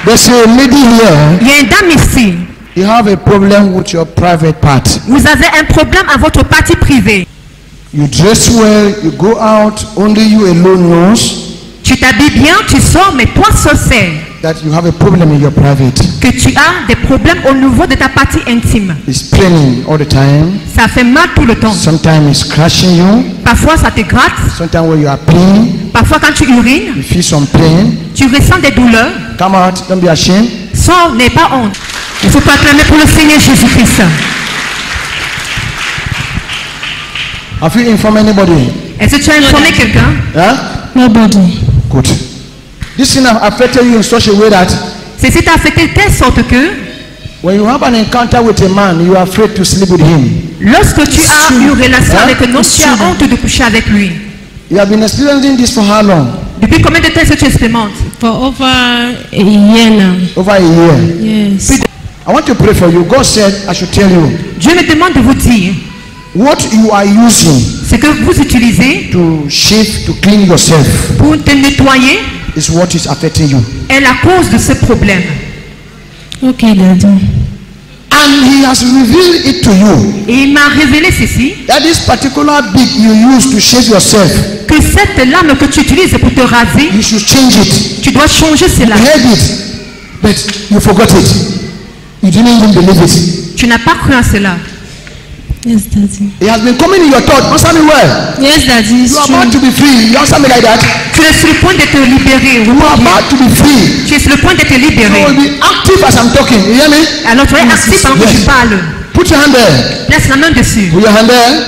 There's a lady here. Il y a une dame ici. You have a problem with your private part. Vous avez un problème à votre partie privée. You dress well, you go out, only you alone knows. Tu t'habilles bien, tu sors, mais toi seul sais That you have a problem in your private. que tu as des problèmes au niveau de ta partie intime. It's paining all the time. Ça fait mal tout le temps. Sometimes it's crushing you. Parfois ça te gratte. Sometimes when you are pain, Parfois quand tu urines, you feel some pain. tu ressens des douleurs. Come out, don't be ashamed. Sors, n'aie pas honte. Il faut proclamer pour le Seigneur Jésus-Christ. Have you informed anybody? Est-ce que tu as informé quelqu'un? Huh? Nobody. Good. This thing has affected you in such a way that Ceci t'a affecté de telle sorte que when you have an encounter with a man, you are afraid to sleep with him. lorsque tu as une relation avec un homme, It's tu as true. honte de coucher avec lui. You have been experiencing this for how long? Depuis combien de temps est-ce que tu expérimentes? For over a year now. Over a year. Yes. I want to pray for you. God said I should tell you Dieu me demande de vous dire what you are using ce que vous utilisez to shave, to clean yourself pour te nettoyer is what is affecting you. est la cause de ce problème. Okay, Daddy. And he has revealed it to you Et il m'a révélé ceci, that this particular bit you use to shave yourself, que cette lame que tu utilises pour te raser, you should change it. tu dois changer cela. You heard it, but you forgot it. You didn't even believe it. Tu n'as pas cru à cela. Yes, Daddy. It has been coming in your thought. Answer me well. Yes, Daddy. It's You are about true. to be free. You answer me like that. Tu es sur le point de te libérer. You are about to be free. Tu es sur le point de te You libérer. will be active as I'm talking. You hear me? Alors tu es actif pendant que Yes. tu parles. Put your hand there. Laisse la main dessus. Put your hand there.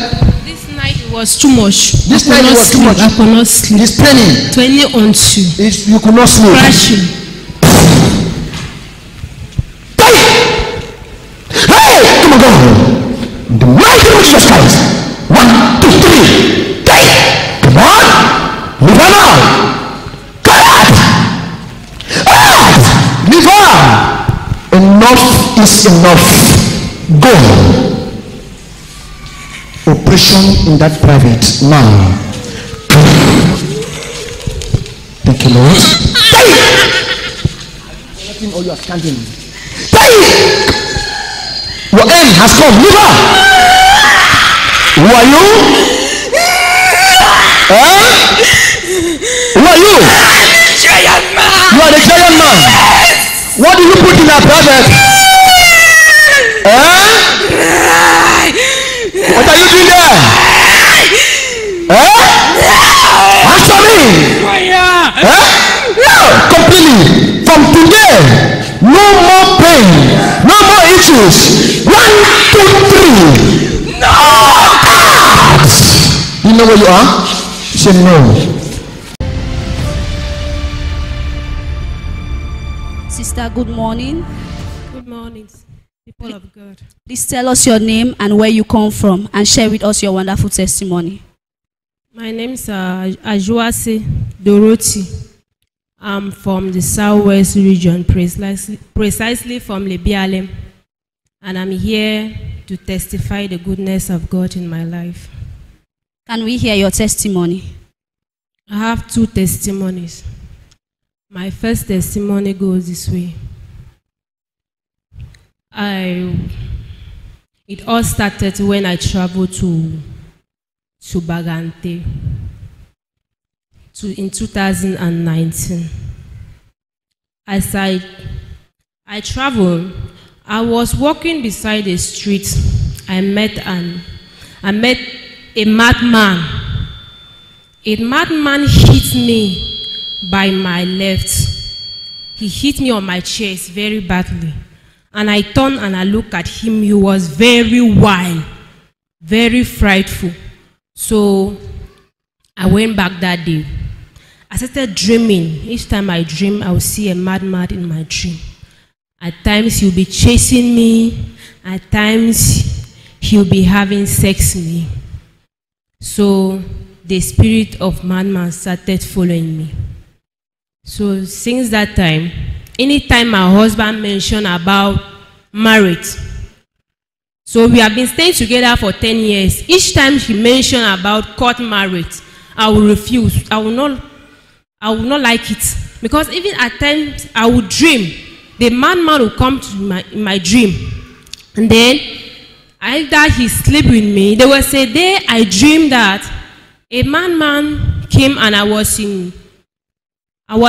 This night it was too much. This I could night it not was too sleep. much. I could not sleep. It's paining. 20 on 2. You could not sleep. Crashing. Hey! Come on, go. The mighty name of Jesus Christ. 1, 2, 3. Hey! Come on. Move on now. Come on. Move on. Enough is enough. Go. Operation in that private now. Thank you, Lord. Hey! Or you are standing. Hey! Your end has come. Move on. Who are you? Huh? Who are you? Giant man. You are the giant man. What do you put in that private? Huh? What are you doing there? Huh? Answer me. Huh? No, completely. From today, no more pain, no more issues. 1, 2, 3. No! You know where you are? Say no. Sister, good morning. Good morning, people of God. Please tell us your name and where you come from and share with us your wonderful testimony. My name is Ajuase Dorothy. I'm from the Southwest region, precisely from Lebialem. And I'm here to testify the goodness of God in my life. Can we hear your testimony? I have 2 testimonies. My first testimony goes this way. It all started when I traveled to Bagante in 2019. As I traveled, I was walking beside a street. I met a madman. A madman hit me by my left. He hit me on my chest very badly. And I turned and I looked at him. He was very wild, very frightful. So I went back that day. I started dreaming. Each time I dream, I will see a madman in my dream. At times he'll be chasing me. At times he'll be having sex with me. So the spirit of madman started following me. So since that time, anytime my husband mentioned about marriage, so we have been staying together for 10 years. Each time he mentioned about court marriage, I will refuse. I will not like it. Because even at times I would dream the madman will come to my dream. And then either he sleep with me. There was a day I dreamed that a madman came and I was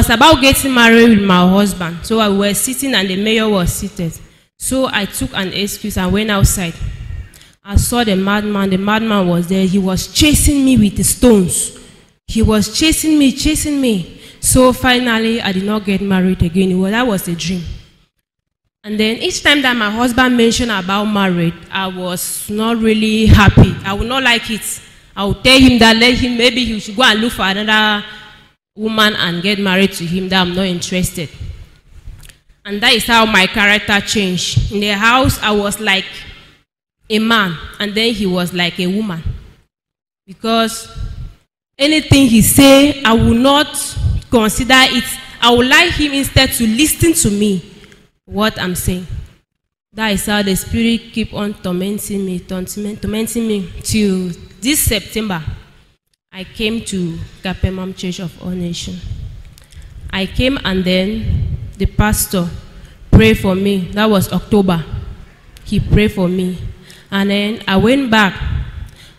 about getting married with my husband. So I was sitting and the mayor was seated. So I took an excuse and went outside. I saw the madman. The madman was there. He was chasing me with the stones. He was chasing me. So finally, I did not get married again. Well, that was a dream. And then each time that my husband mentioned about marriage, I was not really happy. I would not like it. I would tell him that maybe he should go and look for another woman and get married to him, that I'm not interested. And that is how my character changed. In the house, I was like a man, and then he was like a woman. Because anything he say, I will not consider it. I would like him instead to listen to me, what I'm saying. That is how the spirit keep on tormenting me till this September. I came to Kapemam Church of All Nations. I came and then the pastor prayed for me. That was October. He prayed for me. And then I went back.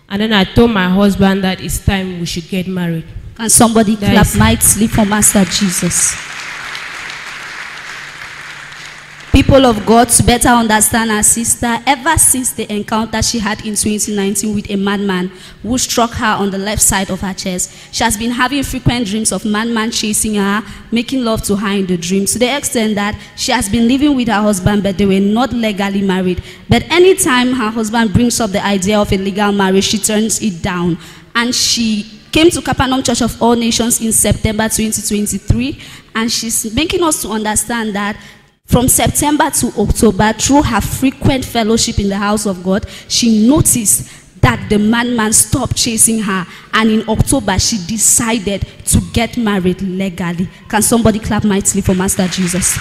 And then I told my husband that it's time we should get married. Can somebody clap mightily for Master Jesus? People of God, to better understand our sister, ever since the encounter she had in 2019 with a madman who struck her on the left side of her chest, she has been having frequent dreams of madman chasing her, making love to her in the dream, to the extent that she has been living with her husband, but they were not legally married. But anytime her husband brings up the idea of a legal marriage, she turns it down. And she came to Capernaum Church of All Nations in September 2023, and she's making us to understand that from September to October, through her frequent fellowship in the house of God, she noticed that the madman stopped chasing her. And in October, she decided to get married legally. Can somebody clap mightily for Master Jesus?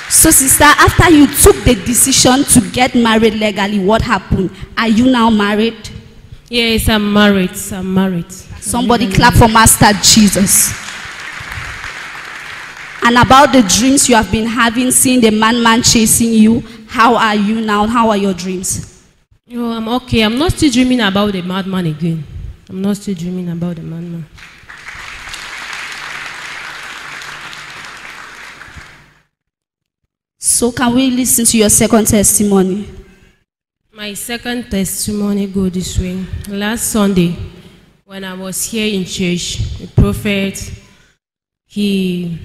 So sister, after you took the decision to get married legally, what happened? Are you now married? Yes, I'm married. Somebody clap for Master Jesus. And about the dreams you have been having, seeing the madman chasing you, how are you now? How are your dreams? Oh, I'm okay. I'm not still dreaming about the madman again. I'm not still dreaming about the madman. So can we listen to your second testimony? My second testimony goes this way. Last Sunday, when I was here in church, the prophet, he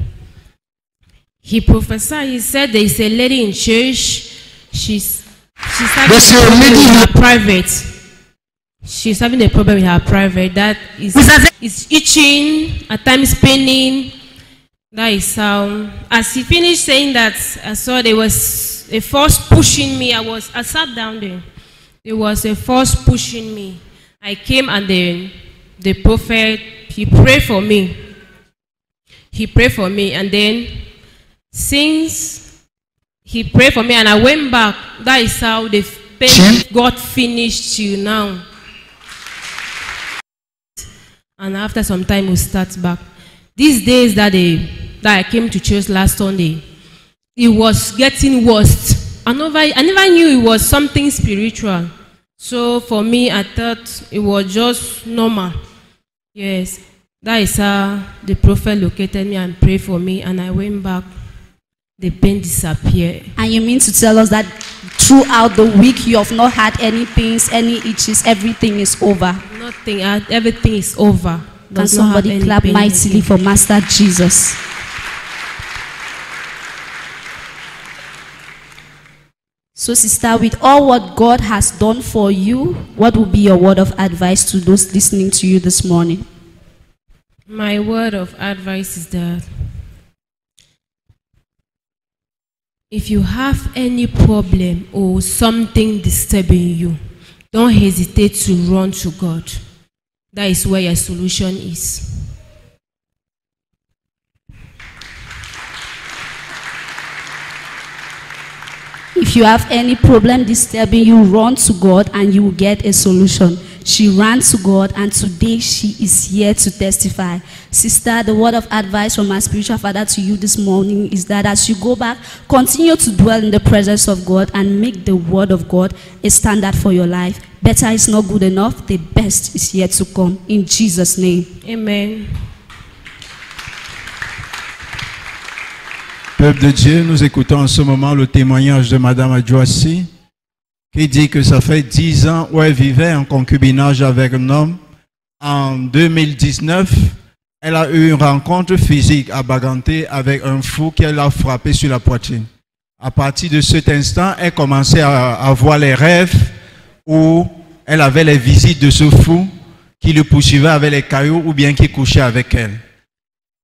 prophesied. He said there is a lady in church. She's having a problem with her private. She's having a problem with her private. That is itching, at times paining. That is how. As he finished saying that, I saw there was a force pushing me. I sat down there. There was a force pushing me. I came and then the prophet, he prayed for me. And then since he prayed for me and I went back, that is how the pain got finished till now. And after some time, we start back. These days that I came to church last Sunday, it was getting worse. I never knew it was something spiritual. So for me, I thought it was just normal. Yes, that is how the prophet located me and prayed for me, and I went back. The pain disappeared. And you mean to tell us that throughout the week you have not had any pains, any itches, everything is over? Nothing, everything is over. Can somebody clap mightily for Master Jesus? So sister, with all what God has done for you, what would be your word of advice to those listening to you this morning? My word of advice is that if you have any problem or something disturbing you, don't hesitate to run to God. That is where your solution is. If you have any problem disturbing you, run to God and you will get a solution. She ran to God, and today she is here to testify. Sister, the word of advice from my spiritual father to you this morning is that as you go back, continue to dwell in the presence of God and make the word of God a standard for your life. Better is not good enough. The best is yet to come. In Jesus' name. Amen. Peuple de Dieu, nous écoutons en ce moment le témoignage de Madame Adjoassi, qui dit que ça fait 10 ans où elle vivait en concubinage avec un homme. En 2019, elle a eu une rencontre physique à Baganté avec un fou qui l'a frappé sur la poitrine. À partir de cet instant, elle commençait à avoir les rêves où elle avait les visites de ce fou qui le poursuivait avec les cailloux ou bien qui couchait avec elle.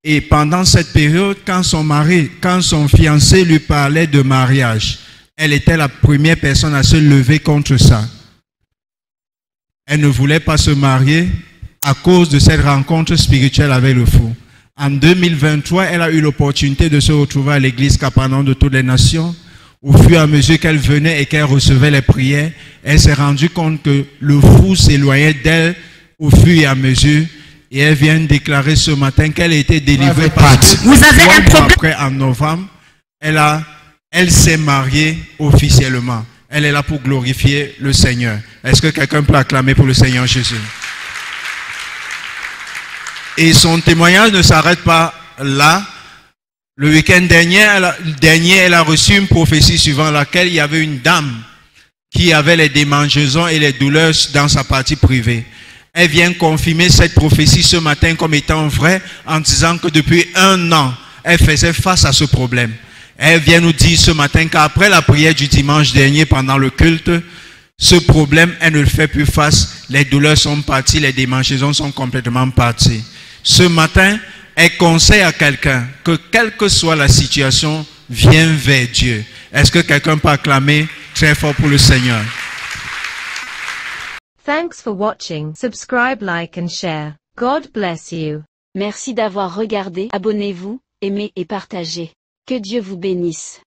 Et pendant cette période, quand son fiancé lui parlait de mariage, elle était la première personne à se lever contre ça. Elle ne voulait pas se marier à cause de cette rencontre spirituelle avec le fou. En 2023, elle a eu l'opportunité de se retrouver à l'église Capernaum de toutes les nations. Au fur et à mesure qu'elle venait et qu'elle recevait les prières, elle s'est rendue compte que le fou s'éloignait d'elle au fur et à mesure. Et elle vient de déclarer ce matin qu'elle a été délivrée par Dieu. Vous avez un problème. Après, en novembre, elle s'est mariée officiellement. Elle est là pour glorifier le Seigneur. Est-ce que quelqu'un peut acclamer pour le Seigneur Jésus? Et son témoignage ne s'arrête pas là. Le week-end dernier, elle a reçu une prophétie suivant laquelle il y avait une dame qui avait les démangeaisons et les douleurs dans sa partie privée. Elle vient confirmer cette prophétie ce matin comme étant vraie en disant que depuis 1 an, elle faisait face à ce problème. Elle vient nous dire ce matin qu'après la prière du dimanche dernier pendant le culte, ce problème, elle ne le fait plus face. Les douleurs sont parties, les démangeaisons sont complètement parties. Ce matin, elle conseille à quelqu'un que quelle que soit la situation, viens vers Dieu. Est-ce que quelqu'un peut acclamer très fort pour le Seigneur? Thanks for watching. Subscribe, like and share. God bless you. Merci d'avoir regardé. Abonnez-vous, aimez et partagez. Que Dieu vous bénisse.